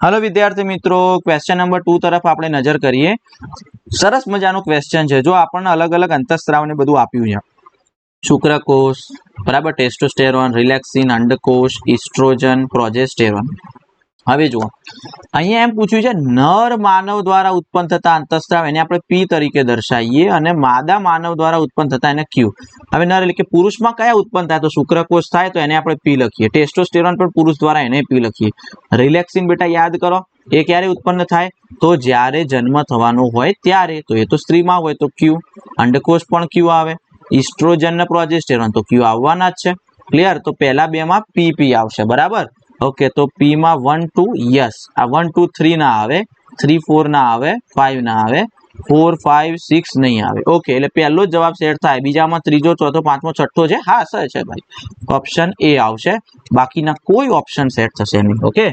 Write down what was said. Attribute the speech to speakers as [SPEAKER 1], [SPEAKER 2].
[SPEAKER 1] Hello विद्यार्थी मित्रों, question number 2 तरफ આપણે નજર કરીએ। સરસ મજાનો ક્વેશ્ચન છે। જો આપણને અલગ અલગ અંતઃસ્ત્રાવને બધું આપ્યું છે, શુક્રકોષ બરાબર, ટેસ્ટોસ્ટેરોન, રિલેક્સિન, અંડકોષ, ઇસ્ટ્રોજન, પ્રોજેસ્ટેરોન। હવે જુઓ, અહીંયા એમ પૂછ્યું છે નર માનવ દ્વારા ઉત્પન્ન થતા અંતઃસ્ત્રાવ એને આપણે પી તરીકે દર્શાવીએ અને માદા માનવ દ્વારા ઉત્પન્ન થતા એને ક્યુ। હવે નર એટલે કે પુરુષમાં કયા ઉત્પન્ન થાય? તો શુક્રકોષ થાય તો એને આપણે પી લખીએ। ટેસ્ટોસ્ટેરોન પણ પુરુષ દ્વારા એને પી લખીએ। રિલેક્સિન બેટા યાદ કરો, એ ક્યારે ઉત્પન્ન થાય? તો જ્યારે જન્મ થવાનો હોય ત્યારે, તો એ તો સ્ત્રીમાં હોય તો ક્યુ। અંડકોષ પણ ક્યુ આવે। ઇસ્ટ્રોજન ને પ્રોજેસ્ટેરોન તો ક્યુ આવવાના જ છે। ક્લિયર? તો પહેલા બે માં પી પી આવશે, બરાબર। ઓકે, તો પી માં 1 2 યસ, આ 1 2 3 ના આવે, 3 4 ના આવે, 5 ના આવે, 4 5 6 નહીં આવે। ઓકે, એટલે પહેલો જ જવાબ સેટ થાય। બીજામાં ત્રીજો, ચોથો, પાંચમો, છઠ્ઠો છે, હા સર છે ભાઈ, ઓપ્શન એ આવશે, બાકીના કોઈ ઓપ્શન સેટ થશે નહીં। ઓકે।